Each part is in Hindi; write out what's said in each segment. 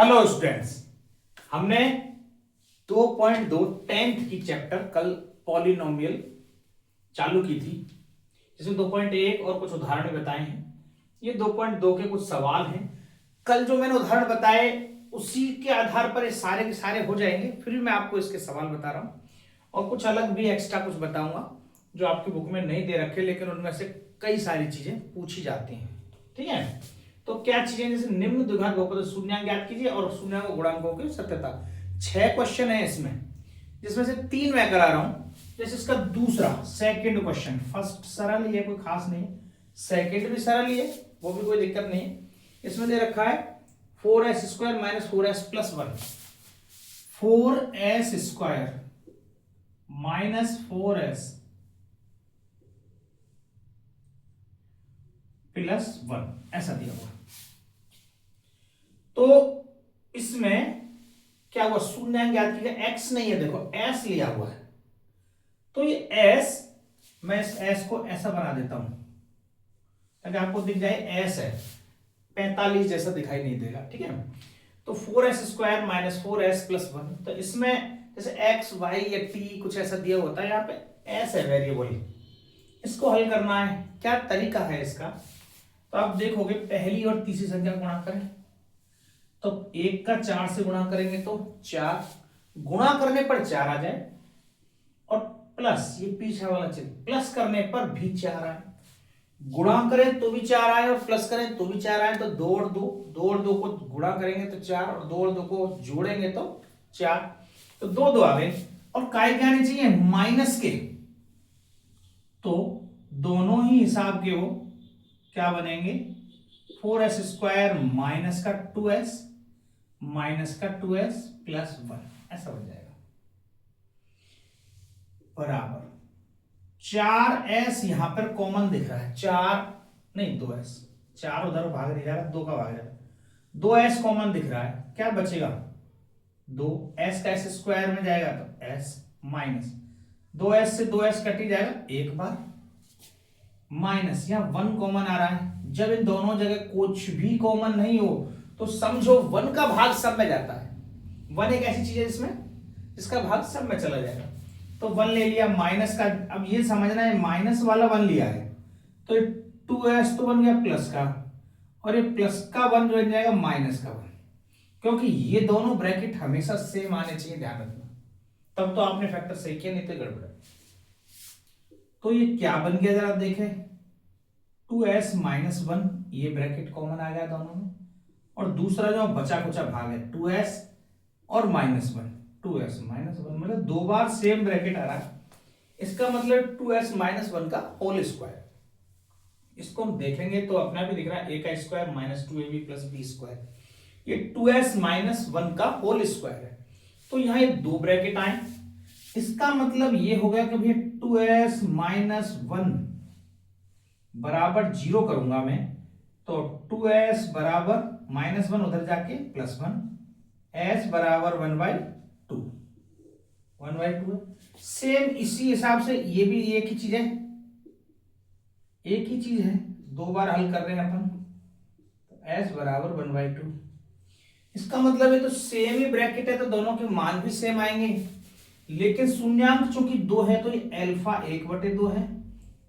हेलो स्टूडेंट्स, हमने 2.2 टेंथ की चैप्टर कल पॉलिनोमियल चालू की थी, जिसमें 2.1 और कुछ उदाहरण बताए हैं। ये 2.2 के कुछ सवाल हैं। कल जो मैंने उदाहरण बताए उसी के आधार पर ये सारे के सारे हो जाएंगे। फिर भी मैं आपको इसके सवाल बता रहा हूँ और कुछ अलग भी एक्स्ट्रा कुछ बताऊंगा जो आपकी बुक में नहीं दे रखे, लेकिन उनमें से कई सारी चीजें पूछी जाती हैं। ठीक है, तो क्या चीजें, जैसे निम्न द्विघात बहुपद शून्यांक ज्ञात कीजिए और शून्यांक गुणांकों की सत्यता। 6 क्वेश्चन है इसमें, जिसमें से 3 मैं करा रहा हूं। जैसे इसका दूसरा सेकंड क्वेश्चन, फर्स्ट सरल ही है, कोई खास नहीं। सेकंड भी सरल ही है, वो भी कोई दिक्कत नहीं है। इसमें दे रखा है 4s square minus 4s plus 1। 4s square minus 4s plus 1 ऐसा दिया हुआ। तो इसमें क्या हुआ, शून्यांक ज्ञात कीजिए। एक्स नहीं है, देखो एस लिया हुआ है, तो ये एस, मैं इस एस को ऐसा बना देता हूं ताकि आपको दिख जाए एस है, 45 जैसा दिखाई नहीं देगा। ठीक है, तो 4s square minus 4s plus 1। तो इसमें जैसे एक्स वाई या टी कुछ ऐसा दिया होता है, यहाँ पे एस है वेरिएबल। इसको हल करना है, क्या तरीका है इसका, तो आप देखोगे पहली और तीसरी संख्या गुणा करें तो 1 का 4 से गुणा करेंगे तो 4, गुणा करने पर 4 आ जाए, और प्लस ये पीछे वाला चिन्ह, प्लस करने पर भी 4 आए। गुणा करें तो भी 4 आए और प्लस करें तो भी 4 आए। तो 2 और 2 को गुणा करेंगे तो 4, और 2 और 2 को जोड़ेंगे तो 4, तो 2 आ गए। और काय क्या आने चाहिए, माइनस के, तो दोनों ही हिसाब के वो क्या बनेंगे, 4s स्क्वायर माइनस का 2s माइनस का 2s प्लस 1 ऐसा बन जाएगा, बराबर 4s। यहां पर कॉमन दिख रहा है, 4 नहीं 2s, 4 उधर भाग नहीं जा रहा, 2 का भाग जा रहा, 2s कॉमन दिख रहा है, क्या बचेगा 2, s का s स्क्वायर में जाएगा तो s माइनस 2s से 2s कट ही जाएगा एक बार, माइनस यहां 1 कॉमन आ रहा है। जब इन दोनों जगह कुछ भी कॉमन नहीं हो तो समझो 1 का भाग सब में जाता है। 1 एक ऐसी चीज है जिसमें इसका भाग सब में चला जाएगा। तो 1 ले लिया, माइनस का, अब ये समझना है माइनस वाला 1 लिया है तो 2s तो बन गया प्लस का, और ये प्लस का 1 जो बन जाएगा माइनस का 1, क्योंकि ये दोनों ब्रैकेट हमेशा सेम आने चाहिए, ध्यान रखना, तब तो आपने फैक्टर सही किया, नहीं तो गड़बड़ है। तो ये क्या बन गया जरा देखें, 2s माइनस 1, ये ब्रैकेट कॉमन आ गया दोनों में, और दूसरा जो बचा कुचा भाग है 2s और माइनस 1, 2s माइनस 1, मतलब 2 बार सेम ब्रैकेट आ रहा है। इसका मतलब 2s माइनस 1 का होल स्क्वायर। इसको हम देखेंगे तो अपना भी दिख रहा है a का square minus 2ab plus b square, ये 2s माइनस 1 का होल स्क्वायर है। तो यहां ये 2 ब्रैकेट आए, इसका मतलब ये हो गया कि भैया 2s माइनस 1 बराबर 0 करूंगा मैं, तो 2s बराबर माइनस 1 उधर जाके प्लस 1, s बराबर 1/2, 1/2 है। सेम इसी हिसाब से ये भी एक ही चीज है, एक ही चीज है, 2 बार हल कर रहे हैं अपन, तो s बराबर 1/2। इसका मतलब है तो सेम ही ब्रैकेट है तो दोनों के मान भी सेम आएंगे, लेकिन शून्यांक चूंकि 2 है तो ये अल्फा 1/2 है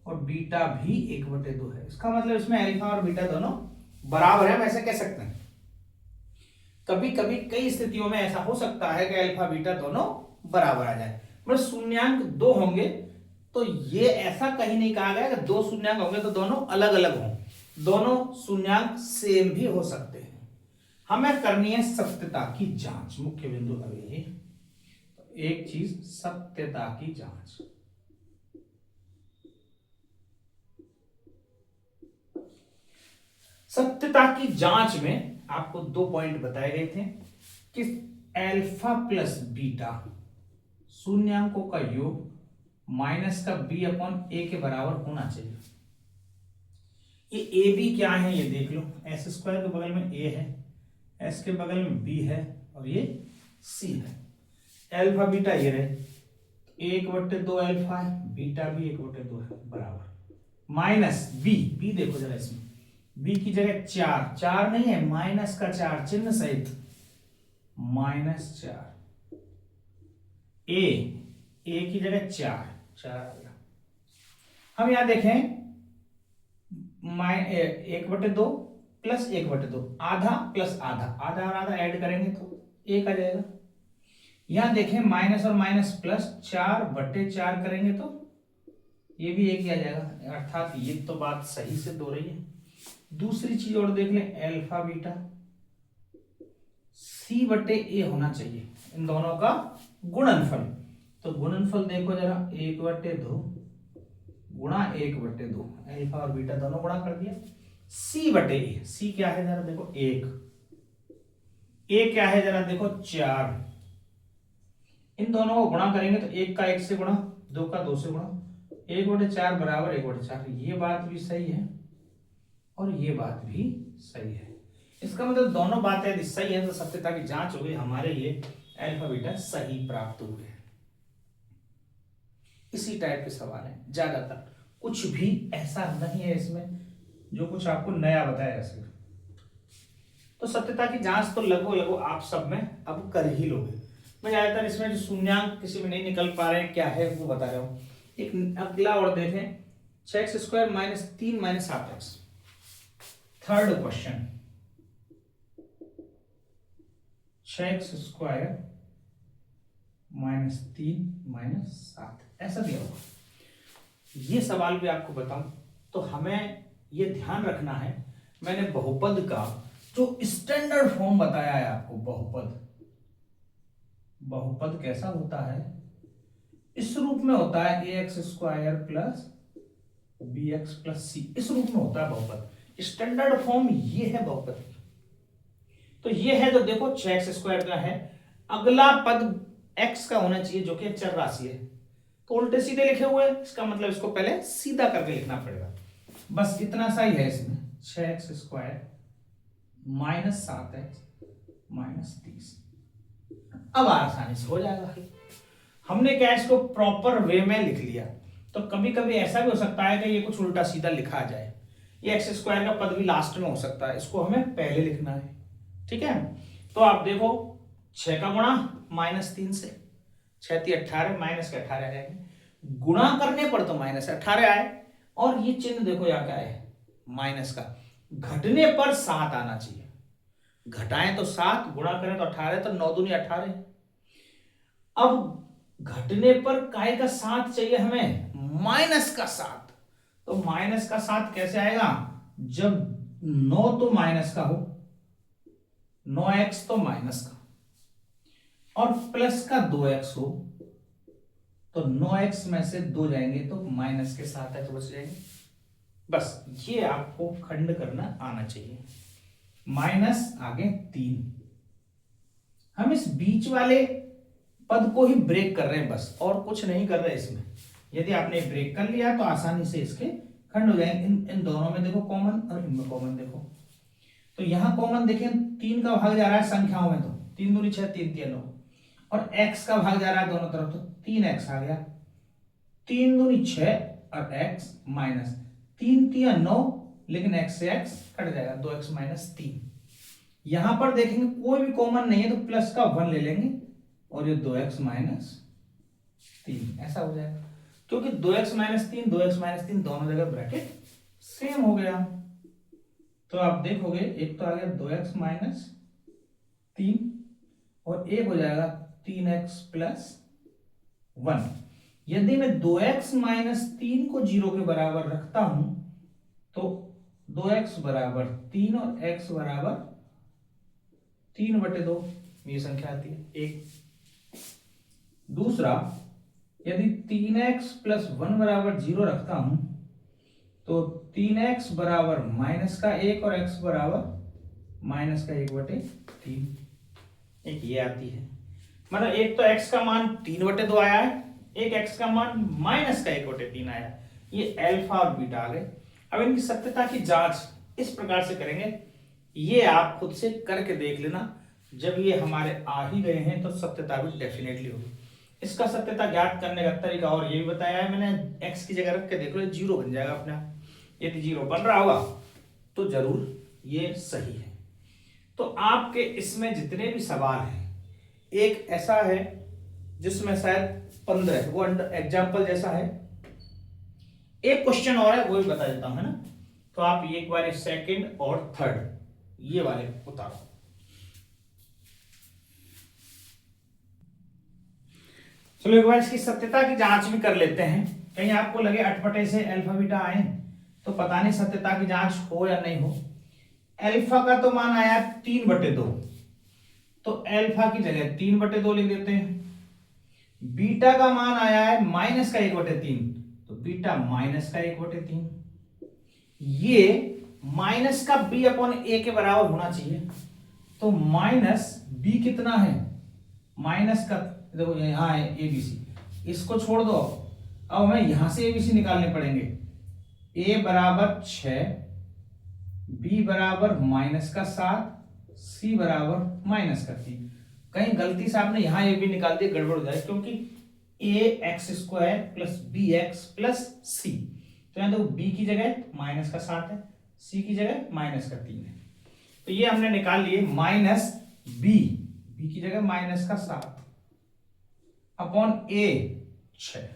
और बीटा भी 1/2 है। इसका मतलब इसमें अल्फा और बीटा दोनों बराबर है, हम ऐसे कह सकते हैं। कभी कभी कई स्थितियों में ऐसा हो सकता है कि अल्फा बीटा दोनों बराबर आ जाए, मतलब शून्यांक 2 होंगे तो ये ऐसा कहीं नहीं कहा गया कि 2 शून्यांक होंगे तो दोनों अलग अलग हों, दोनों शून्यांक सेम भी हो सकते हैं। हमें करनी है सत्यता की जांच, मुख्य बिंदु अभी एक चीज, सत्यता की जांच। सत्यता की जांच में आपको 2 पॉइंट बताए गए थे कि अल्फा प्लस बीटा शून्यांकों का योग माइनस का b अपॉन ए के बराबर होना चाहिए। ये ए बी क्या है ये देख लो, एस स्क्वायर के बगल में ए है, एस के बगल में बी है और ये सी है। अल्फा बीटा ये रहे, 1/2 अल्फा है, बीटा भी 1/2 है, बराबर माइनस बी देखो जरा इसमें, बी की जगह 4 नहीं है, माइनस का 4 चिन्ह सहित, -4, ए की जगह 4 आ गया। हम यहां देखें 1/2 प्लस 1/2, आधा प्लस आधा, आधा और आधा ऐड करेंगे तो 1 आ जाएगा। यहां देखें माइनस और माइनस प्लस, 4/4 करेंगे तो ये भी 1 ही आ जाएगा, अर्थात ये तो बात सही से हो रही है। दूसरी चीज और देख लें, अल्फा बीटा C/A होना चाहिए, इन दोनों का गुणनफल। तो गुणनफल देखो जरा, 1/2 गुणा 1/2, अल्फा और बीटा दोनों गुणा कर दिया। C/A, C क्या है जरा देखो 1, A क्या है जरा देखो 4, इन दोनों को गुणा करेंगे तो 1 का 1 से गुणा, 2 का 2 से गुणा, 1/4 बराबर 1/4। ये बात भी सही है और ये बात भी सही है। इसका मतलब दोनों बातें यदि सही है तो सत्यता की जांच हो गई, हमारे ये अल्फा बीटा सही प्राप्त हुए। इसी टाइप के सवाल हैं ज्यादातर, कुछ भी ऐसा नहीं है इसमें जो कुछ आपको नया बताया जा सके। तो सत्यता की जांच तो लगभग आप सब में अब कर ही लोगे। मैं ज्यादातर इसमें जो शून्यांक किसी में नहीं निकल पा रहे हैं क्या है वो बता रहा हूं। एक अगला और देखें, 6x² - 3 - 7x, third question, 6x² - 3 - 7 ऐसा दिया होगा। ये सवाल भी आपको बताऊं तो हमें ये ध्यान रखना है, मैंने बहुपद का जो स्टैंडर्ड फॉर्म बताया है आपको, बहुपद कैसा होता है, इस रूप में होता है ax² plus bx plus c, इस रूप में होता है बहुपद। स्टैंडर्ड फॉर्म ये है बहुपद की। तो ये है, तो देखो 6x² का है, अगला पद x का होना चाहिए जो कि चर राशि है, तो उल्टे सीधे लिखे हुए हैं, इसका मतलब इसको पहले सीधा करके लिखना पड़ेगा। बस इतना सा ही है इसमें, 6x² - 7x - 30। अब आसानी से हो जाएगा। हमने क्या इसको प्रॉपर वे में लिख लिया। तो कभी कभी ऐसा भी हो सकता है कि ये कुछ उल्टा सीधा लिखा जाए, ये x² का पद भी लास्ट में हो सकता है, इसको हमें पहले लिखना है, ठीक है। तो आप देखो 6 का गुणा -3 से, 6 × 18 माइनस के 18 आ जाएंगे, गुणा करने पर तो -18 आए, और ये चिन्ह देखो यहाँ क्या है माइनस का, घटने पर 7 आना चाहिए, घटाएं तो 7, गुणा करें तो 18, तो 9 दूनी 18। अब घटने पर काय का 7 चाहिए हमें, -7, तो -7 कैसे आएगा, जब 9 तो माइनस का हो, 9x तो माइनस का, और प्लस का 2x हो, तो 9x में से 2 जाएंगे तो माइनस के 7x बच जाएंगे। बस ये आपको खंड करना आना चाहिए, माइनस आगे 3। हम इस बीच वाले पद को ही ब्रेक कर रहे हैं बस, और कुछ नहीं कर रहे इसमें। यदि आपने ब्रेक कर लिया तो आसानी से इसके खंड हो जाएंगे। इन दोनों में देखो कॉमन, और इनमें कॉमन देखो, तो यहां कॉमन देखें, 3 का भाग जा रहा है संख्याओं में, तो 3 दूनी 6, 3 3 9, और x का भाग जा रहा है दोनों तरफ, तो 3x आ गया, 3 दूनी 6 और x माइनस 3 3 9, लेकिन x से x कट जाएगा, 2x - 3। यहां पर देखेंगे कोई भी कॉमन नहीं है, तो प्लस का 1 ले लेंगे और ये 2x - 3 ऐसा हो जाएगा, क्योंकि 2x - 3 2x - 3 दोनों जगह ब्रैकेट सेम हो गया। तो आप देखोगे एक तो आ गया 2x - 3 और एक हो जाएगा 3x + 1। यदि मैं 2x - 3 को 0 के बराबर रखता हूं तो 2x = 3 और x = 3/2, ये संख्या आती है 1। दूसरा, यदि 3x + 1 = 0 रखता हूं तो 3x = -1 और x = -1/3, एक ये आती है। मतलब एक तो x का मान 3/2 आया है, एक x का मान -1/3 आया, ये अल्फा और बीटा आ गए। अब इनकी सत्यता की जांच इस प्रकार से करेंगे, ये आप खुद से करके देख लेना, जब ये हमारे आ ही गए हैं तो सत्यता भी डेफिनेटली होगी। इसका सत्यता ज्ञात करने का तरीका और ये भी बताया है मैंने, x की जगह रख के देख लो, 0 बन जाएगा अपना। यदि 0 बन रहा होगा तो जरूर ये सही है। तो आपके इसमें जितने भी सवाल हैं एक ऐसा है जिसमें शायद 15 है, वो एग्जाम्पल जैसा है। एक क्वेश्चन और है, वो भी बता देता हूं, है ना। तो आप ये एक बार सेकंड और थर्ड ये वाले उतारो। चलो एक बार इसकी सत्यता की जांच भी कर लेते हैं। कहीं आपको लगे अटपटे से अल्फा बीटा आए तो पता नहीं सत्यता की जांच हो या नहीं हो। अल्फा का तो मान आया 3/2, तो अल्फा की जगह 3/2 लिख देते हैं। बीटा का मान आया है -1/3, तो बीटा -1/3। ये माइनस का b अपॉन a के बराबर होना चाहिए, तो माइनस b कितना है, माइनस का देखो यहां है ABC, इसको छोड़ दो। अब हमें यहां से ABC निकालने पड़ेंगे। a बराबर 6, b बराबर -7, c बराबर -3। कहीं गलती से आपने यहां a b निकाल दिया, गड़बड़ हो जाए, क्योंकि ax² प्लस bx+c, तो यहां देखो b की जगह -7 है, c की जगह -3 है, तो ये हमने निकाल लिए -b, b की जगह -7 अपॉन a 6।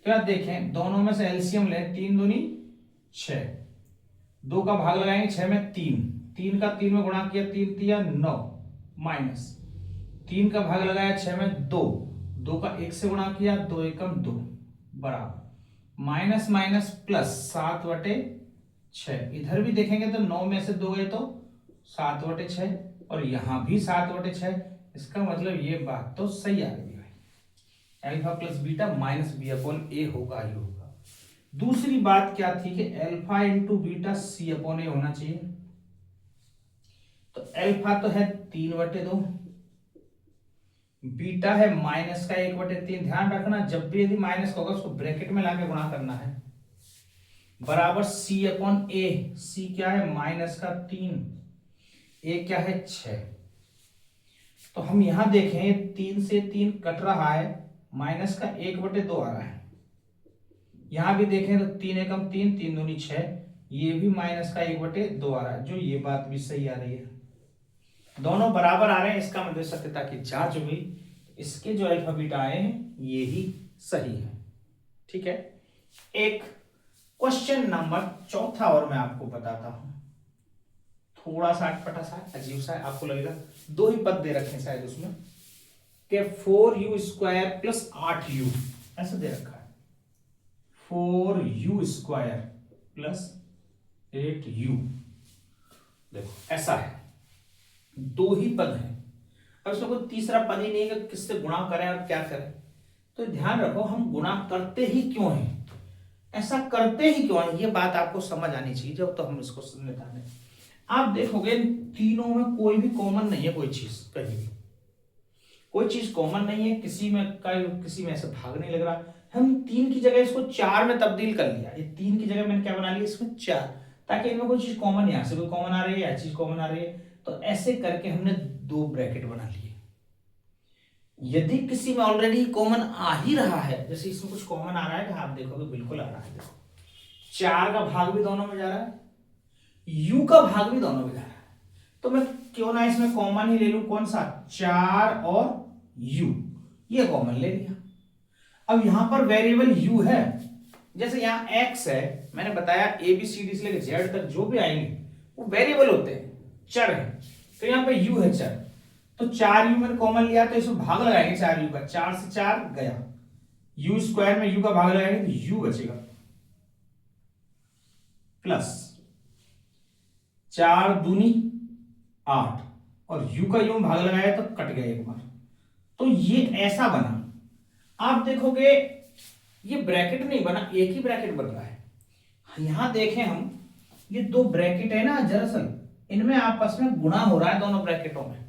तो यार देखें दोनों में से एलसीएम लें, 3 दूनी 6, 2 का भाग लगाएंगे 6 में 3 का 3 में गुणा किया, 3 तिया 9, माइनस 3 का भाग लगाया 6 में 2 का 1 से गुणा किया, 2 एकम 2 बराबर माइनस माइनस प्लस 7/6। इधर भी देखेंगे तो 9 में से 2 गए तो 7/6, और यहां भी 7/6। इसका मतलब ये बात तो सही आ गई भाई, alpha plus beta -b upon a होगा ही होगा। दूसरी बात क्या थी कि alpha into beta c upon a होना चाहिए। तो अल्फा तो है 3/2, बीटा है -1/3। ध्यान रखना जब भी यदि माइनस होगा उसको ब्रैकेट में लाके गुणा करना है, बराबर c अपॉन a। c क्या है -3, a क्या है 6। तो हम यहां देखें 3 से 3 कट रहा है, -1/2 आ रहा है। यहां भी देखें तो 3 एकम 3, 3 दूनी 6, ये भी -1/2 आ रहा है, जो ये बात भी सही आ रही है, दोनों बराबर आ रहे हैं। इसका मतलब सत्यता की जांच हुई, इसके जो अल्फा बीटा आए हैं ये ही सही है। ठीक है, एक क्वेश्चन नंबर 4 और मैं आपको बताता हूं, थोड़ा सा अटपटा सा अजीब सा आपको लगेगा। 2 ही पद दे रखे हैं शायद उसमें, कि 4u² प्लस 8u ऐसा दे रखा है, 4u² प्लस 8u। देखो ऐसा है, 2 ही पद हैं, अब इसमें कोई तीसरा पद ही नहीं है कि किससे गुणा करें और क्या करें। तो ध्यान रखो हम गुणा करते ही क्यों हैं, ऐसा करते ही क्यों है, ये बात आपको समझ आनी चाहिए जब तो हम इसको समझता है। आप देखोगे तीनों में कोई भी कॉमन नहीं है, कोई चीज कहीं भी कोई चीज कॉमन नहीं है, किसी में ऐसे भाग नहीं लग रहा। हम 3 की जगह इसको 4 में तब्दील कर लिया, ये 3 की जगह मैंने क्या बना लिया इसमें 4, ताकि इनमें कोई चीज कॉमन, यहाँ से कोई कॉमन आ रही है, यह चीज कॉमन आ रही है, तो ऐसे करके हमने 2 ब्रैकेट बना लिए। यदि किसी में ऑलरेडी कॉमन आ ही रहा है, जैसे इसमें कुछ कॉमन आ रहा है, आप देखोगे बिल्कुल आ रहा है, देखो 4 का भाग भी दोनों में जा रहा है, u का भाग भी दोनों में जा रहा है, तो मैं क्यों ना इसमें कॉमन ही ले लूं, कौन सा 4 और u, ये कॉमन ले लिया। अब यहां पर वेरिएबल u है, जैसे यहां x है, मैंने बताया ABCD से लेकर Z तक जो भी आएंगे वो वेरिएबल होते हैं, चर है, तो यहां पे u है चर, तो 4u मैंने कॉमन लिया, तो इसमें भाग लगाएंगे 4u का, 4 से 4 गया, u² में u का भाग लगाएंगे तो u बचेगा, प्लस 4 दूनी 8, और u का u भाग लगाया तो कट गया एक बार, तो ये ऐसा बना। आप देखोगे ये ब्रैकेट नहीं बना, एक ही ब्रैकेट बन रहा है। यहां देखें हम, ये 2 ब्रैकेट है ना, दरअसल इनमें आपस में गुणा हो रहा है, दोनों ब्रैकेटों में,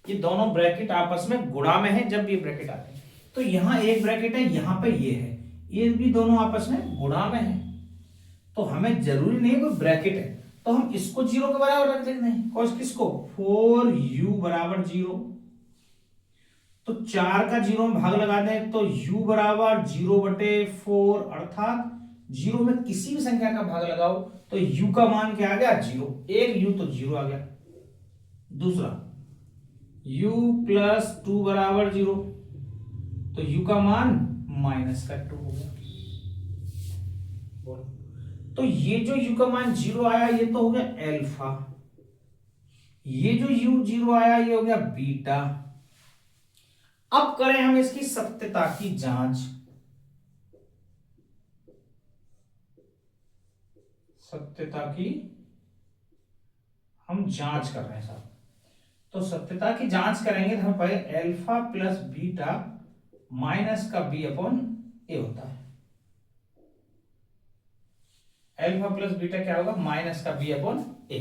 ये दोनों ब्रैकेट आपस में गुणा में है जब ये ब्रैकेट आते हैं। तो यहां एक ब्रैकेट है, यहां पे ये है, ये भी दोनों आपस में गुणा में है, तो हमें जरूरी नहीं कोई ब्रैकेट है, तो हम इसको 0 के बराबर रख देते हैं, और किसको 4u बराबर 0, तो 4 का 0 में भाग लगा दें तो u बराबर 0/4, अर्थात 0 में किसी भी संख्या का भाग लगाओ तो u का मान क्या आ गया 0, एक u तो 0 आ गया। दूसरा u प्लस 2 बराबर 0, तो u का मान माइनस का 2 होगा। बोलो, तो ये जो u का मान 0 आया ये तो हो गया अल्फा, ये जो u 0 आया ये हो गया बीटा। अब करें हम इसकी सत्यता की जांच। सत्यता की हम जांच कर रहे हैं साहब, तो सत्यता की जांच करेंगे तो हम पहले अल्फा प्लस बीटा माइनस का बी अपॉन ए होता है। अल्फा प्लस बीटा क्या होगा, माइनस का बी अपॉन ए।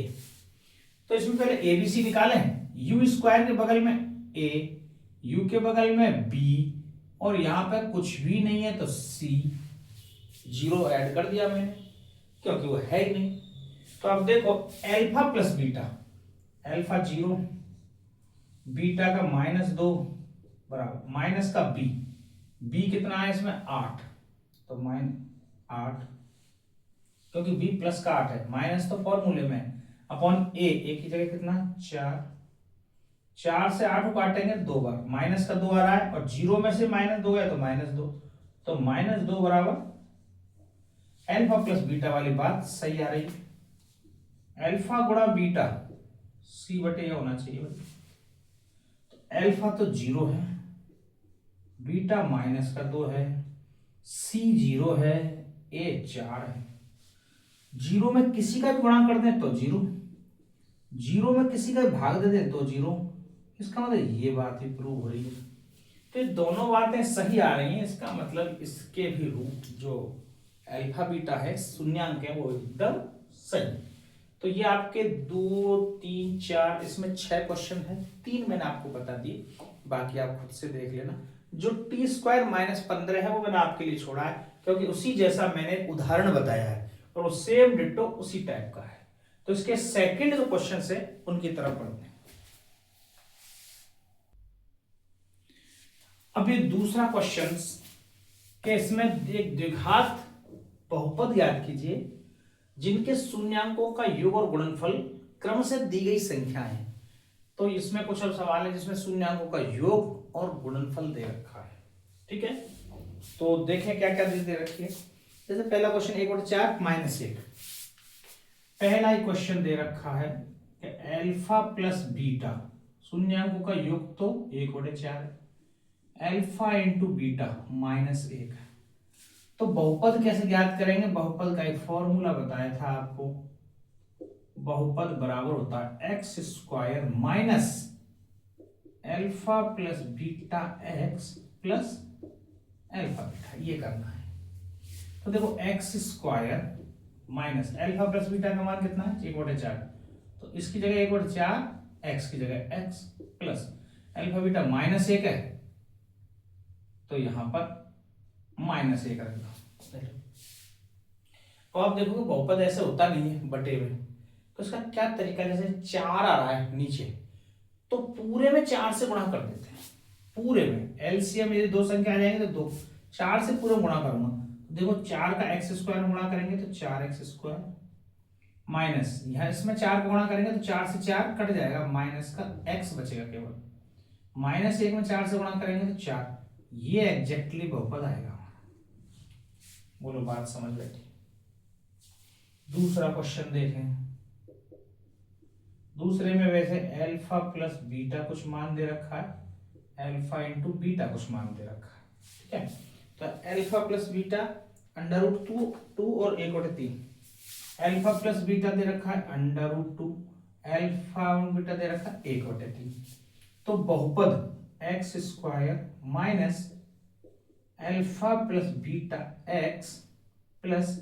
तो इसमें पहले एबीसी निकालें, यू स्क्वायर के बगल में ए, यू के बगल में बी, और यहां पर कुछ भी नहीं है तो सी, 0 ऐड कर दिया मैंने क्योंकि वो है ही नहीं। तो अब देखो alpha plus beta, alpha 0, beta का -2 बराबर माइनस का बी, बी कितना है इसमें 8, तो -8, क्योंकि बी प्लस का 8 है, माइनस तो फॉर्मूले में अपॉन ए की जगह कितना 4, 4 से 8 को काटेंगे 2 बार, माइनस का 2 आ रहा है और 0 में से -2 है तो -2, तो -2 बराबर अल्फा प्लस बीटा वाली बात सही आ रही है। अल्फा गुणा बीटा सी बटे ये होना चाहिए भाई। तो अल्फा तो 0 है, बीटा -2 है, सी 0 है, ए 4 है। 0 में किसी का भी गुणा कर दें तो 0, 0 में किसी का भी भाग दे दें तो 0, इसका मतलब ये बात ही प्रूव हो रही है। तो ये दोनों बातें सही आ रही हैं, इसका मतलब इसके भी रूट जो अल्फा बीटा है शून्यांक है वो एकदम सही। तो ये आपके 2 3 4 इसमें 6 क्वेश्चन है, 3 मैंने आपको बता दिए, बाकी आप खुद से देख लेना। जो टी स्क्वायर -15 है वो मैंने आपके लिए छोड़ा है क्योंकि उसी जैसा मैंने उदाहरण बताया है और वो सेम डिट्टो उसी टाइप का है। तो इसके सेकंड जो क्वेश्चन है उनकी तरफ पढ़ते हैं। अब ये दूसरा क्वेश्चन के इसमें एक द्विघात बहुपद याद कीजिए जिनके शून्यांकों का योग और गुणनफल क्रम से दी गई संख्या है। तो इसमें कुछ अब सवाल है जिसमें शून्यांकों का योग और गुणनफल दे रखा है, ठीक है। तो देखें क्या क्या दे रखी है। जैसे पहला क्वेश्चन 1/4 -1, पहला ही क्वेश्चन दे रखा है कि अल्फा प्लस बीटा शून्यांकों का योग तो 1/4 है, अल्फा इंटू बीटा -1 है। तो बहुपद कैसे ज्ञात करेंगे, बहुपद का एक फॉर्मूला बताया था आपको, बहुपद बराबर होता है x square minus alpha plus beta x plus alpha beta, ये करना है। तो देखो x square minus alpha plus beta का मान कितना है 1/4, तो इसकी जगह 1/4, एक्स की जगह एक्स प्लस अल्फा बीटा -1 है तो यहां पर -1 रखना। तो आप देखोगे बहुपद ऐसे होता नहीं है बटे में, तो इसका क्या तरीका, जैसे 4 आ रहा है नीचे तो पूरे में 4 से गुणा कर देते हैं, पूरे में एलसीएम यदि 2 संख्या आ जाएंगे तो 4 से पूरे गुणा करूंगा। देखो 4 का एक्स स्क्वायर गुणा करेंगे तो 4x² माइनस यहां इसमें 4 का गुणा करेंगे तो 4 से 4 कट जाएगा, माइनस का x बचेगा केवल, -1 में 4 से गुणा करेंगे तो 4, ये एग्जैक्टली बहुपद आएगा। बोलो बात समझ बैठी। दूसरा क्वेश्चन देखें, दूसरे में वैसे अल्फा प्लस बीटा कुछ मान दे रखा है, अल्फा इंटू बीटा कुछ मान दे रखा है, ठीक है। तो अल्फा प्लस बीटा √2 और 1/3, अल्फा प्लस बीटा दे रखा है √2, अल्फा बीटा दे रखा है 1/3। तो बहुपद x square minus alpha plus beta x plus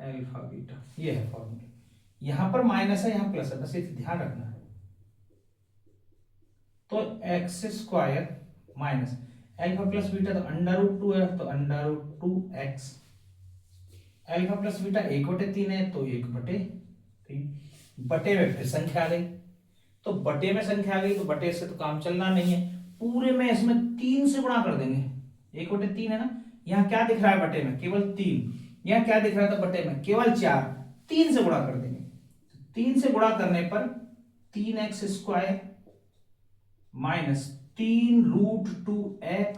alpha beta, ये है फॉर्मूला। यहां पर माइनस है यहां प्लस है, बस ये ध्यान रखना है। तो x square minus alpha plus beta तो √2 है तो √2x, अल्फा प्लस बीटा 1/3 है तो 1/3, बटे में फिर संख्या आ गई, तो बटे में संख्या आ गई तो बटे से तो काम चलना नहीं है, पूरे में इसमें 3 से गुणा कर देंगे, 1/3 है ना, यहाँ क्या दिख रहा है बटे में केवल 3, यहाँ क्या दिख रहा था बटे में केवल 4, 3 से गुणा कर देंगे, 3 से गुणा करने पर 3x² माइनस 3√2x,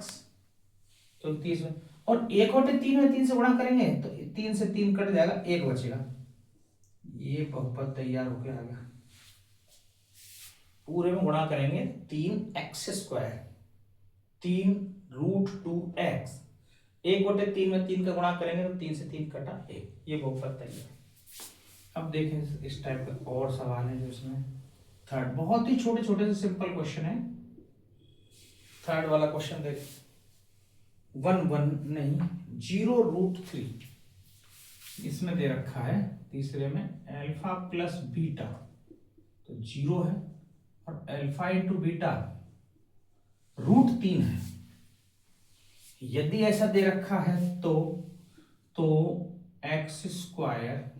तो 30 में, और 1/3 में 3 से गुणा करेंगे तो 3 से 3 कट जाएगा, 1 बचेगा। ये बहुपद तैयार होकर आ गया। पूरे में गुणा करेंगे 3x², 3√2x, 1/3 में 3 का गुणा करेंगे तो 3 से 3 कटा 1, ये बहुपद तैयार। अब देखें इस टाइप का और सवाल है जो इसमें थर्ड, बहुत ही छोटे छोटे से सिंपल क्वेश्चन है। थर्ड वाला क्वेश्चन देख, 0√3 इसमें दे रखा है, तीसरे में अल्फा प्लस बीटा, तो 0 है, और अल्फा इंटू बीटा √3 है। यदि ऐसा दे रखा है तो x²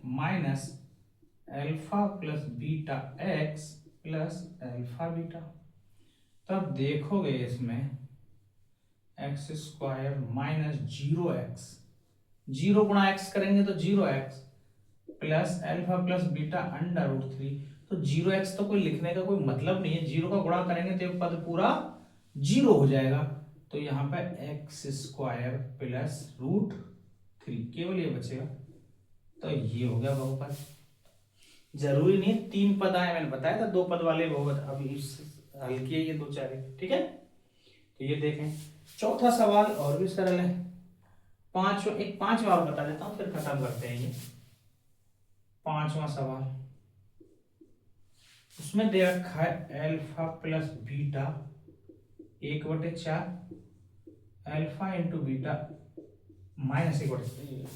minus alpha plus beta x plus alpha beta. तब देखोगे इसमें x² माइनस 0x, 0 गुणा x करेंगे तो 0x plus alpha plus beta √3, तो 0x तो कोई लिखने का कोई मतलब नहीं है, 0 का गुणा करेंगे तो ये पद पूरा 0 हो जाएगा, तो यहाँ पे x² प्लस √3 केवल ये बचेगा, तो ये हो गया बहुपद। जरूरी नहीं 3 पद आए, मैंने बताया था 2 पद वाले बहुपद, अभी हल किए ये 2 4, ठीक है। तो ये देखें चौथा सवाल और भी सरल है, पांचवा और बता देता हूं फिर खत्म करते हैं। ये पांचवा सवाल, उसमें दे रखा है alpha plus beta 1/4, alpha into beta minus 1/4,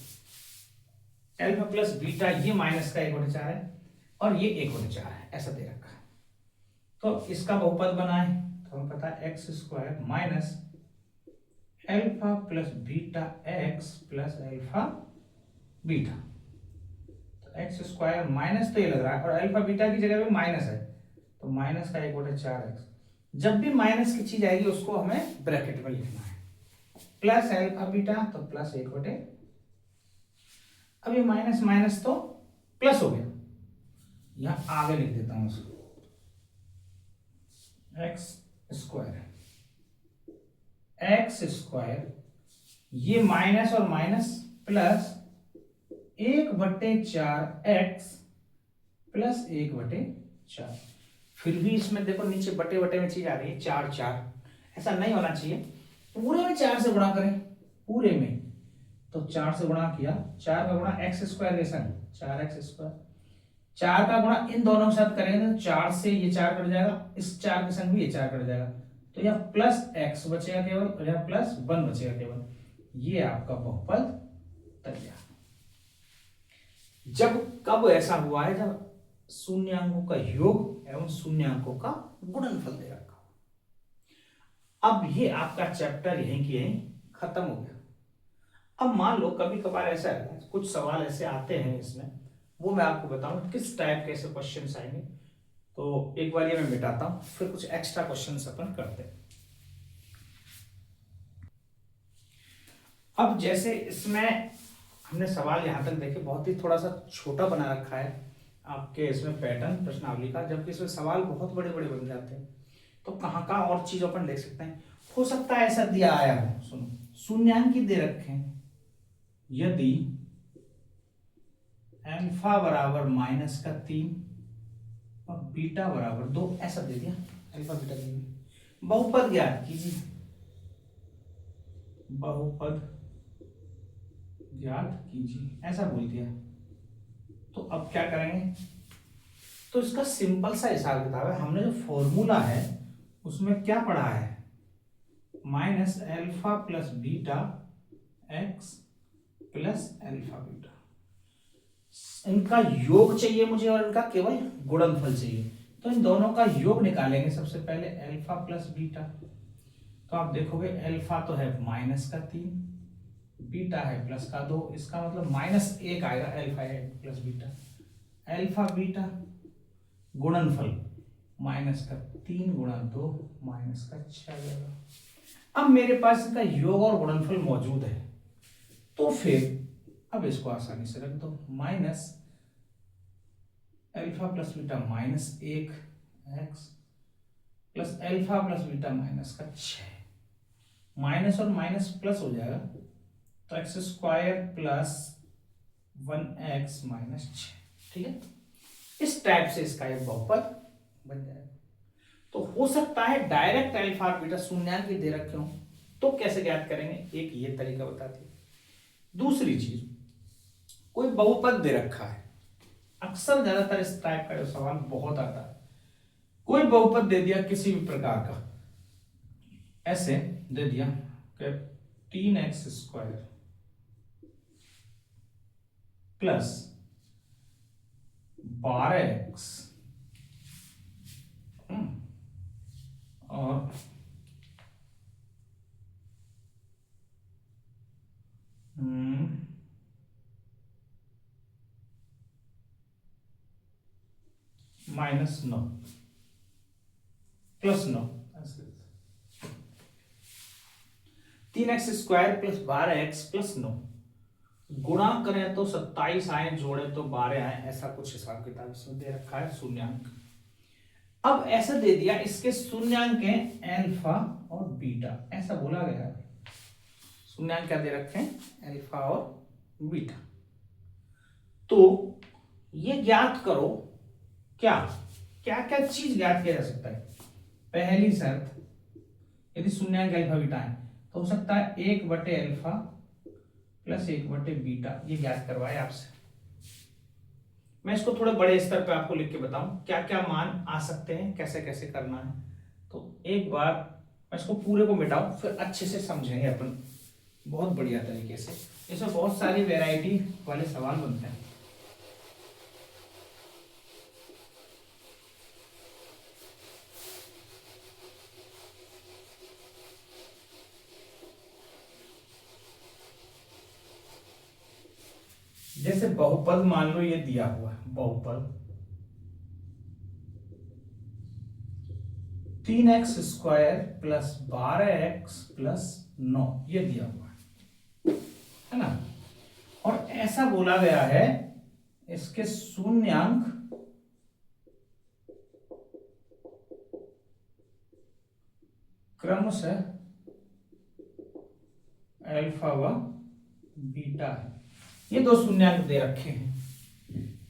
alpha plus beta ये माइनस का 1/4 है और ये 1/4 है, ऐसा दे रखा है। तो इसका बहुपद बनाए तो हमें पता है x² minus alpha plus beta x plus alpha beta, तो x² माइनस तो ये लग रहा है और अल्फा बीटा की जगह पे माइनस है, तो माइनस का 1/4x। जब भी माइनस की चीज आएगी उसको हमें ब्रैकेट में लिखना है, प्लस अल्फा बीटा तो प्लस 1/, अब ये माइनस माइनस तो प्लस हो गया, यहां आगे लिख देता हूं उसको, x² ये माइनस और माइनस प्लस 1/4x प्लस 1/4। फिर भी इसमें देखो नीचे बटे बटे में चीज आ रही है 4 4, ऐसा नहीं होना चाहिए, पूरे में 4 से गुणा करें, पूरे में तो 4 से गुणा किया, 4 का गुणा x² के संग 4x², 4 का गुणा इन दोनों के साथ करेंगे तो 4 से ये 4 कट जाएगा, इस 4 के संग भी ये 4 कट जाएगा, तो यह प्लस x बचेगा केवल और यह प्लस 1 बचेगा केवल, ये आपका बहुपद तैयार। जब कब ऐसा हुआ है, जब शून्यांकों का योग एवं शून्यांकों का गुणनफल दे रखा हो। अब ये आपका चैप्टर यहीं की यहीं खत्म हो गया। अब मान लो कभी कभार ऐसा है, कुछ सवाल ऐसे आते हैं इसमें, वो मैं आपको बताऊं किस टाइप के ऐसे क्वेश्चन आएंगे, तो एक बार ये मैं मिटाता हूं, फिर कुछ एक्स्ट्रा क्वेश्चन अपन करते हैं। अब जैसे इसमें हमने सवाल यहां तक देखे, बहुत ही थोड़ा सा छोटा बना रखा है आपके इसमें पैटर्न प्रश्नावली का, जबकि इसमें सवाल बहुत बड़े बड़े बन जाते हैं, तो कहाँ कहाँ और चीज अपन देख सकते हैं। हो सकता है ऐसा दिया आया हो, सुनो, शून्यांक दे रखे हैं, यदि अल्फा बराबर -3 और बीटा बराबर 2, ऐसा दे दिया, अल्फा बीटा दे दिया, बहुपद ज्ञात कीजिए, बहुपद ज्ञात कीजिए, ऐसा बोल दिया। तो अब क्या करेंगे, तो इसका सिंपल सा हिसाब किताब है, हमने जो फॉर्मूला है उसमें क्या पढ़ा है, minus alpha plus beta x plus alpha beta, इनका योग चाहिए मुझे और इनका केवल गुणनफल चाहिए, तो इन दोनों का योग निकालेंगे सबसे पहले, अल्फा प्लस बीटा, तो आप देखोगे अल्फा तो है -3, बीटा है +2, इसका मतलब -1 आएगा, अल्फा है प्लस बीटा, अल्फा बीटा गुणनफल -3 गुणा 2 -6 आएगा। अब मेरे पास इसका योग और गुणनफल मौजूद है, तो फिर अब इसको आसानी से रख दो, minus alpha plus beta -1x plus alpha plus beta minus का 6, माइनस और माइनस प्लस हो जाएगा तो x square plus 1x minus 6। ठीक है, इस टाइप से इसका एक बहुपद बन जाएगा। तो हो सकता है डायरेक्ट अल्फा और बीटा शून्याङ्क भी दे रखे हो, तो कैसे ज्ञात करेंगे, एक ये तरीका बताती है। दूसरी चीज, कोई बहुपद दे रखा है, अक्सर ज्यादातर इस टाइप का जो सवाल बहुत आता है, कोई बहुपद दे दिया किसी भी प्रकार का, ऐसे दे दिया कि 3x स्क्वायर प्लस 12x और -9 plus 9, 3x square plus 12x plus 9 गुणा करें तो 27 आए, जोड़े तो 12 आए, ऐसा कुछ हिसाब किताब इसमें दे रखा है शून्याङ्क। अब ऐसा दे दिया इसके शून्याङ्क हैं अल्फा और बीटा, ऐसा बोला गया है। शून्याङ्क क्या दे रखे हैं, अल्फा और बीटा। तो ये ज्ञात करो क्या क्या क्या चीज ज्ञात किया जा सकता है। पहली शर्त, यदि शून्याङ्क अल्फा बीटा है तो हो सकता है 1/अल्फा प्लस 1/बीटा, ये ज्ञात करवाए आपसे। मैं इसको थोड़े बड़े स्तर पे आपको लिख के बताऊं क्या क्या मान आ सकते हैं, कैसे कैसे करना है। तो एक बार मैं इसको पूरे को मिटाऊं, फिर अच्छे से समझेंगे अपन बहुत बढ़िया तरीके से। इसमें बहुत सारी वैरायटी वाले सवाल बनते हैं। जैसे बहुपद मान लो ये दिया हुआ है, बहुपद 3x square plus 12x plus 9 ये दिया हुआ है ना, और ऐसा बोला गया है इसके शून्याङ्क क्रमशः अल्फा व बीटा है। ये दो शून्याङ्क दे रखे हैं,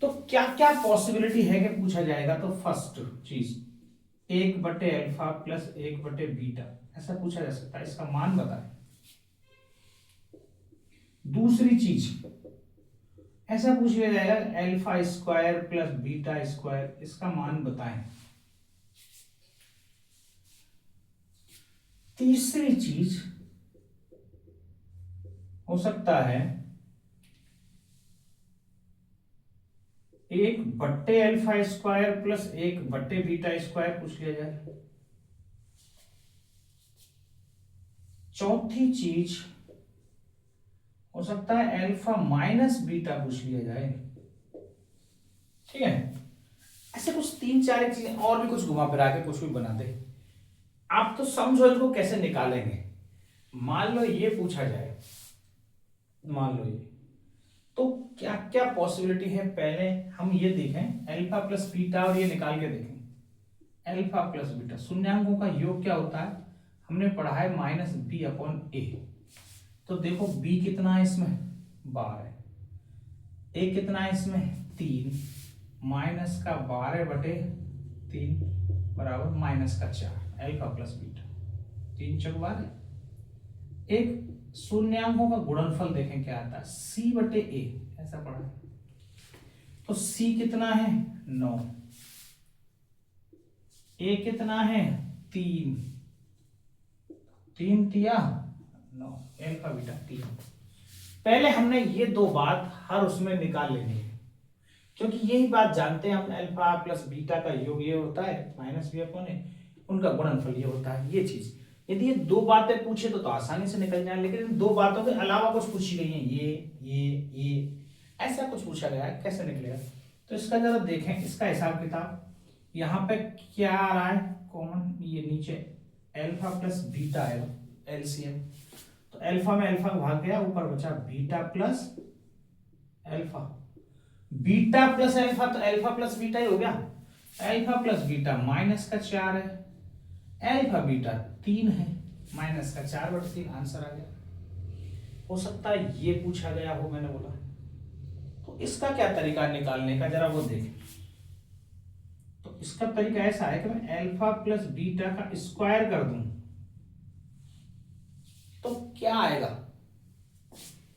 तो क्या क्या पॉसिबिलिटी है कि पूछा जाएगा। तो फर्स्ट चीज 1/अल्फा प्लस 1/बीटा, ऐसा पूछा जा सकता है, इसका मान बताएं। दूसरी चीज ऐसा पूछ लिया जाएगा alpha square plus beta square, इसका मान बताएं। तीसरी चीज हो सकता है 1/अल्फा स्क्वायर प्लस 1/बीटा स्क्वायर पूछ लिया जाए। चौथी चीज हो सकता है अल्फा माइनस बीटा पूछ लिया जाए। ठीक है, ऐसे कुछ 3-4 चीजें और भी कुछ घुमा फिरा के कुछ भी बना दे। आप तो समझो इसको कैसे निकालेंगे। मान लो ये पूछा जाए, मान लो ये, तो क्या क्या पॉसिबिलिटी है पहले हम ये देखें, अल्फा प्लस बीटा, और ये निकाल के देखें। अल्फा प्लस बीटा शून्याङ्कों का योग क्या होता है, हमने पढ़ा है -b/a। तो देखो b कितना है इसमें 12, a कितना है इसमें 3, माइनस का 12/3 बराबर माइनस का 4, अल्फा प्लस बीटा 3 × 12। एक शून्याङ्कों का गुणनफल देखें क्या आता है, c/a, ऐसा पढ़ा है। तो c कितना है 9, a कितना है 3, 3 तिया 9, अल्फा बीटा 3। पहले हमने ये दो बात हर उसमें निकाल लेनी है, क्योंकि यही बात जानते हैं हम, अल्फा प्लस बीटा का योग ये होता है -b/a, उनका गुणनफल ये होता है। ये चीज यदि ये दो बातें पूछे तो आसानी से निकल जाए, लेकिन इन दो बातों के अलावा कुछ पूछी गई है, ये ऐसा कुछ पूछा गया है, कैसे निकलेगा। तो इसका जरा देखें, इसका हिसाब किताब यहाँ पे क्या आ रहा है कॉमन, ये नीचे अल्फा प्लस बीटा है एलसीएम, तो अल्फा में अल्फा भाग गया, ऊपर बचा beta plus alpha, beta plus alpha, तो अल्फा प्लस बीटा ही हो गया। अल्फा प्लस बीटा -4 है, अल्फा बीटा 3 है, माइनस का 4/3 आंसर आ गया। हो सकता है ये पूछा गया हो, मैंने बोला। तो इसका क्या तरीका निकालने का, जरा वो देखें। तो इसका तरीका ऐसा है कि मैं अल्फा प्लस बीटा का स्क्वायर कर दूं तो क्या आएगा,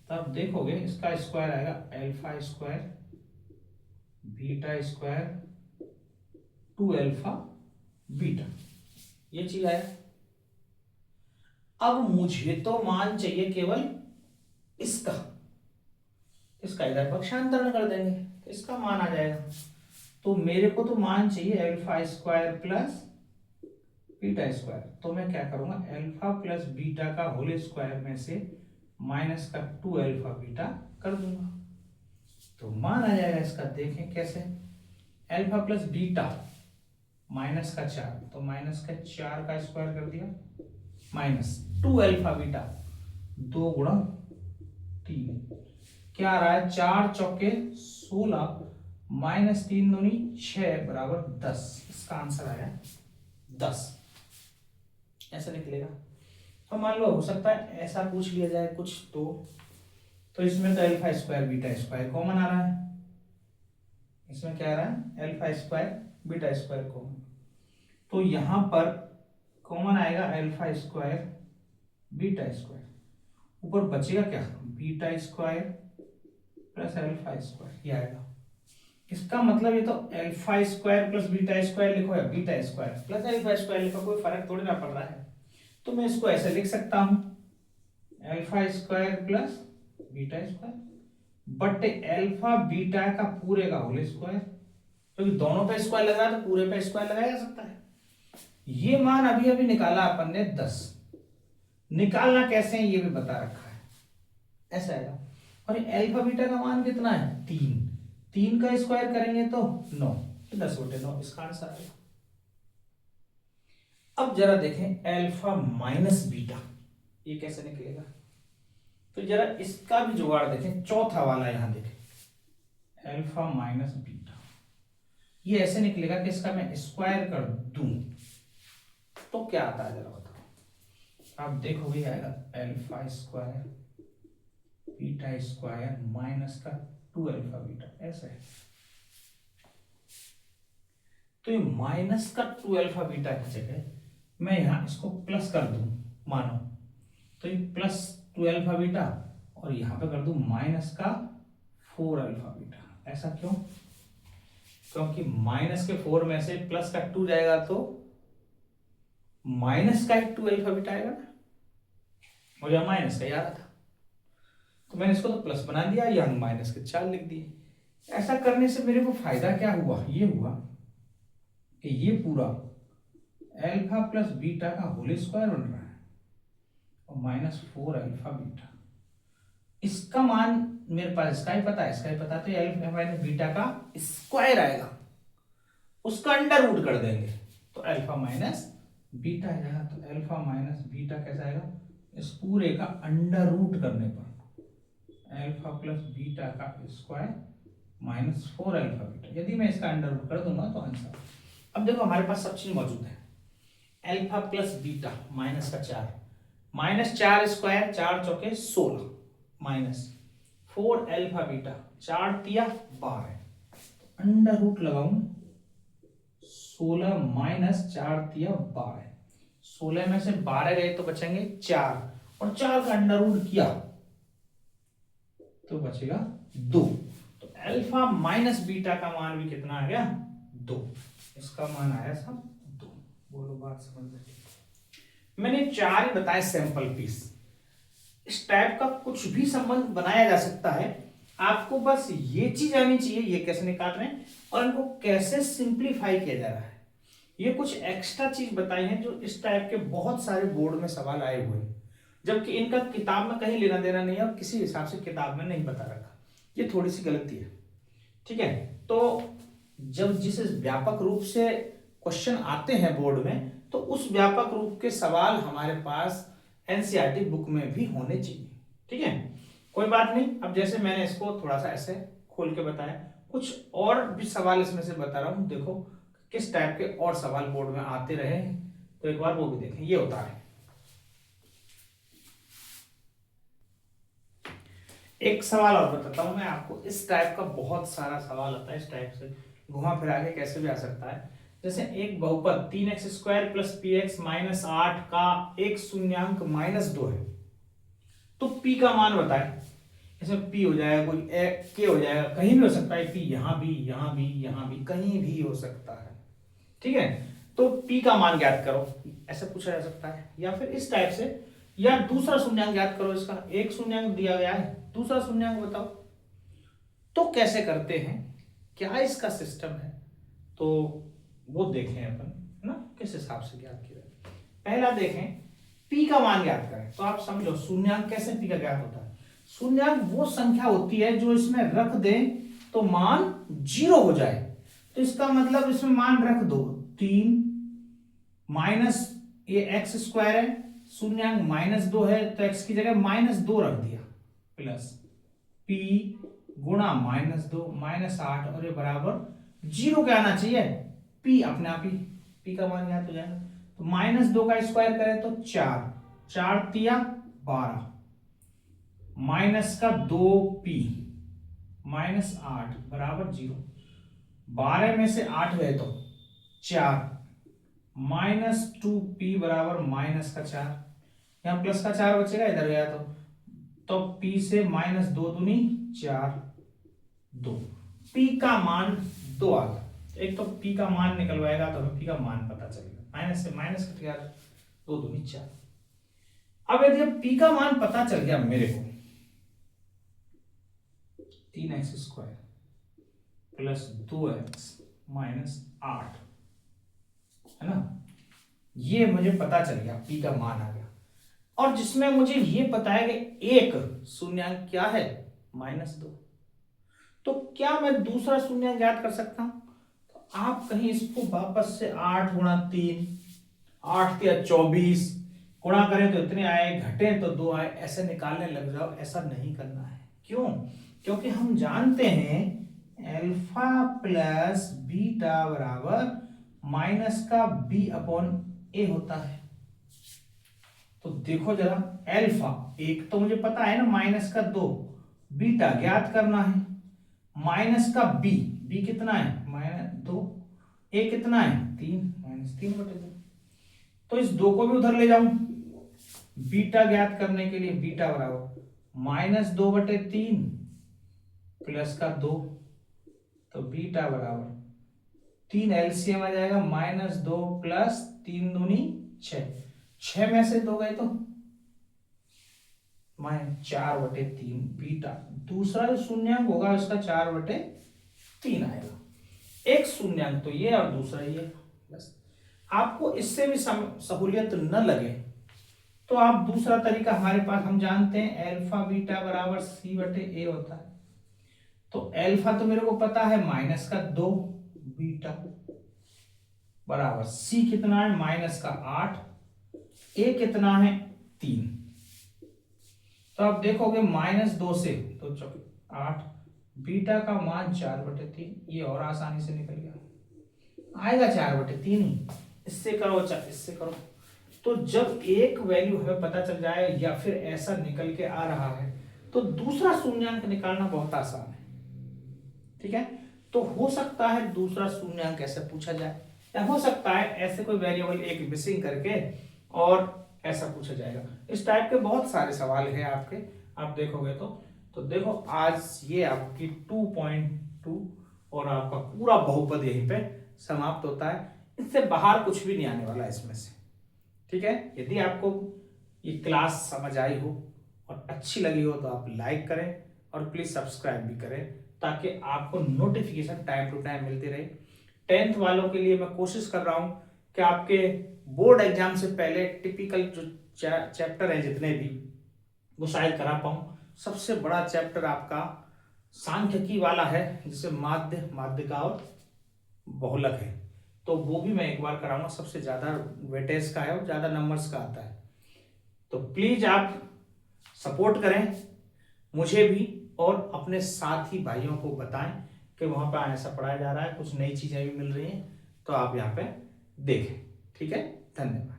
तब देखोगे इसका स्क्वायर आएगा alpha square beta square 2 alpha beta, ये चीज आया। अब मुझे तो मान चाहिए केवल इसका, इसका इधर पक्षांतरण कर देंगे तो इसका मान आ जाएगा। तो मेरे को तो मान चाहिए alpha square plus beta square, तो मैं क्या करूंगा, अल्फा प्लस बीटा का होल स्क्वायर में से माइनस का 2 अल्फा बीटा कर दूंगा, तो मान आ जाएगा इसका। देखें कैसे, अल्फा प्लस बीटा माइनस का 4, तो माइनस का 4 का स्क्वायर कर दिया, माइनस 2 अल्फा बीटा 2 गुणा 3, क्या आ रहा है, 4 चौके 16 माइनस 3 दूनी 6 बराबर 10, इसका आंसर आया 10, ऐसा निकलेगा। तो मान लो हो सकता है ऐसा पूछ लिया जाए कुछ, तो इसमें तो alpha square beta square common आ रहा है, इसमें क्या आ रहा है, alpha square beta square common, तो यहां पर कॉमन आएगा अल्फा स्क्वायर बीटा स्क्वायर, ऊपर बचेगा क्या, beta square plus alpha square, ये आएगा। इसका मतलब ये तो alpha square plus beta square लिखो या beta square plus alpha square लिखो, कोई फर्क थोड़ी ना पड़ रहा है। तो मैं इसको ऐसे लिख सकता हूं, alpha square plus beta square बटे अल्फा बीटा का पूरे का होल स्क्वायर, क्योंकि दोनों पे स्क्वायर लगा तो पूरे पे स्क्वायर लगाया जा सकता है। ये मान अभी अभी निकाला अपन ने 10, निकालना कैसे है ये भी बता रखा है, ऐसा आएगा। और अल्फा बीटा का मान कितना है, 3 का स्क्वायर करेंगे तो 9, 10/9 इसका आंसर आएगा। अब जरा देखें अल्फा माइनस बीटा, ये कैसे निकलेगा, तो जरा इसका भी जुगाड़ देखें, चौथा वाला यहां देखें, अल्फा माइनस बीटा, ये ऐसे निकलेगा कि इसका मैं स्क्वायर कर दूं तो क्या आता है, जरा बताओ। आप देखोगे आएगा alpha square beta square minus का 2 अल्फा बीटा, ऐसा है। तो ये माइनस का 2 अल्फा बीटा की जगह मैं यहां इसको प्लस कर दूं, मानो तो ये प्लस 2 अल्फा बीटा, और यहां पे कर दूं माइनस का 4 अल्फा बीटा। ऐसा क्यों, क्योंकि माइनस के 4 में से प्लस का 2 जाएगा तो माइनस का 2 अल्फा बीटा आएगा ना, मुझे माइनस का याद था तो मैंने इसको तो प्लस बना दिया, यहाँ माइनस के 4 लिख दिए। ऐसा करने से मेरे को फायदा क्या हुआ, ये हुआ कि ये पूरा अल्फा प्लस बीटा का होल स्क्वायर बन रहा है और माइनस 4 अल्फा बीटा, इसका मान मेरे पास इसका ही पता है, इसका ही पता, तो अल्फा माइनस बीटा का स्क्वायर आएगा, उसका अंडर रूट कर देंगे तो अल्फा माइनस बीटा आएगा। तो अल्फा माइनस बीटा कैसा आएगा, इस पूरे का अंडर रूट करने पर अल्फा प्लस बीटा का स्क्वायर माइनस 4 अल्फा बीटा, यदि मैं इसका अंडर रूट कर दूंगा तो आंसर। अब देखो हमारे पास सब चीज मौजूद है, अल्फा प्लस बीटा माइनस का 4, माइनस 4 स्क्वायर 4 चौके 16 माइनस 4 अल्फा बीटा 4 तिया 12, अंडर रूट लगाऊं 16 माइनस 4 तिया 12, 16 में से 12 गए तो बचेंगे 4, और 4 का अंडर रूट किया तो बचेगा 2। तो अल्फा माइनस बीटा का मान भी कितना आ गया, 2, इसका मान आया सब 2। बोलो बात समझ में। मैंने 4 ही बताए सैंपल पीस, इस टाइप का कुछ भी संबंध बनाया जा सकता है, आपको बस ये चीज आनी चाहिए ये कैसे निकाल रहे हैं और इनको कैसे सिंप्लीफाई किया जा रहा है। ये कुछ एक्स्ट्रा चीज बताई है जो इस टाइप के बहुत सारे बोर्ड में सवाल आए हुए हैं, जबकि इनका किताब में कहीं लेना देना नहीं है और किसी हिसाब से किताब में नहीं बता रखा, ये थोड़ी सी गलती है, ठीक है। तो जब जिस व्यापक रूप से क्वेश्चन आते हैं बोर्ड में, तो उस व्यापक रूप के सवाल हमारे पास एनसीईआरटी बुक में भी होने चाहिए, ठीक है। कोई बात नहीं, अब जैसे मैंने इसको थोड़ा सा ऐसे खोल के बताया, कुछ और भी सवाल इसमें से बता रहा हूं, देखो किस टाइप के और सवाल बोर्ड में आते रहे, तो एक बार वो भी देखें। ये होता है। एक सवाल और बताता हूं मैं आपको, इस टाइप का बहुत सारा सवाल आता है, इस टाइप से घुमा फिरा के कैसे भी आ सकता है। जैसे एक बहुपद 3x² प्लस px माइनस 8 का एक शून्यांक -2 है, तो p का मान बताएं। इसमें p हो जाएगा, कोई k हो जाएगा, कहीं भी हो सकता है p, यहां भी, यहां भी, यहां भी, कहीं भी हो सकता है। ठीक है, तो p का मान ज्ञात करो, ऐसे पूछा जा सकता है। या फिर इस टाइप से, या दूसरा शून्यांक ज्ञात करो। इसका एक शून्यांक दिया गया है, दूसरा शून्यांक बताओ। तो कैसे करते हैं, क्या इसका सिस्टम है, तो वो देखें अपन, है ना, किस हिसाब से ज्ञात किया जाए। पहला देखें, p का मान ज्ञात करें। तो आप समझो शून्यांक कैसे p का ज्ञात होता है। शून्यांक वो संख्या होती है जो इसमें रख दें तो मान 0 हो जाए। तो इसका मतलब इसमें मान रख दो 3 माइनस ये x² है, शून्यांक -2 है, तो x की जगह -2 रख दिया, प्लस p गुणा -2 -8, और ये बराबर 0 क्या आना चाहिए, p अपने आप ही p का मान ज्ञात हो जाएगा। तो -2 का स्क्वायर करें तो 4, 4 तिया 12, माइनस का 2p -8 बराबर 0। 12 में से 8 गए तो 4, -2p बराबर -4, यहाँ प्लस का 4 बचेगा, इधर गया तो p से -2 दूनी 4, 2, p का मान 2 आ गया। एक तो p का मान निकलवाएगा तो हमें p का मान पता चलेगा, माइनस से माइनस कट गया, 2 दूनी 4। अब यदि p का मान पता चल गया मेरे को, 3x² प्लस 2x -8, है ना, ये मुझे पता चल गया, p का मान आ गया। और जिसमें मुझे ये पता है कि एक शून्यांक क्या है, -2, तो क्या मैं दूसरा शून्यांक ज्ञात कर सकता हूं। तो आप कहीं इसको वापस से 8 गुणा 3, 8 या 24 गुणा करें तो इतने आए, घटे तो 2 आए, ऐसे निकालने लग जाओ। ऐसा नहीं करना है। क्यों, क्योंकि हम जानते हैं अल्फा प्लस बीटा बराबर माइनस का b/a होता है। तो देखो जरा, अल्फा एक तो मुझे पता है ना, -2, बीटा ज्ञात करना है, माइनस का b कितना है, -2, a कितना है, 3, -3/2। तो इस 2 को भी उधर ले जाऊं, बीटा ज्ञात करने के लिए, बीटा बराबर -2/3 प्लस का 2, तो बीटा बराबर 3 एलसीएम आ जाएगा, -2 प्लस 3 दूनी 6, 6 में से 2 गए तो -4/3 बीटा। दूसरा जो शून्यांक होगा उसका 4/3 आएगा। एक शून्यांक तो ये और दूसरा ये। बस आपको इससे भी सहूलियत न लगे तो आप दूसरा तरीका, हमारे पास हम जानते हैं अल्फा बीटा बराबर c/a होता है। तो अल्फा तो मेरे को पता है -2, बीटा बराबर c कितना है, -8, a कितना है 3। तो आप देखोगे -2 से तो 8, बीटा का मान 4/3, ये और आसानी से निकल गया, आएगा 4/3 ही। इससे करो इससे करो, तो जब एक वैल्यू हमें पता चल जाए या फिर ऐसा निकल के आ रहा है तो दूसरा शून्यांक निकालना बहुत आसान है। ठीक है, तो हो सकता है दूसरा शून्यांक कैसे पूछा जाए, या हो सकता है ऐसे कोई वेरिएबल एक मिसिंग करके और ऐसा पूछा जाएगा। इस टाइप के बहुत सारे सवाल हैं आपके, आप देखोगे तो देखो आज ये आपकी 2.2 और आपका पूरा बहुपद यहीं पे समाप्त होता है। इससे बाहर कुछ भी नहीं आने वाला इसमें से। ठीक है, यदि आपको ये क्लास समझ आई हो और अच्छी लगी हो तो आप लाइक करें और प्लीज सब्सक्राइब भी करें, ताकि आपको नोटिफिकेशन टाइम टू टाइम मिलती रहे। 10th वालों के लिए मैं कोशिश कर रहा हूं कि आपके बोर्ड एग्जाम से पहले टिपिकल जो चैप्टर है जितने भी, वो शायद करा पाऊं। सबसे बड़ा चैप्टर आपका सांख्यिकी वाला है, जिसे माध्यिका और बहुलक है, तो वो भी मैं एक बार कराऊंगा। सबसे ज्यादा वेटेज का है और ज्यादा नंबर्स का आता है। तो प्लीज आप सपोर्ट करें मुझे भी, और अपने साथी भाइयों को बताएं कि वहां पर ऐसा पढ़ाया जा रहा है, कुछ नई चीजें भी मिल रही हैं, तो आप यहाँ पे देखें। ठीक है, धन्यवाद।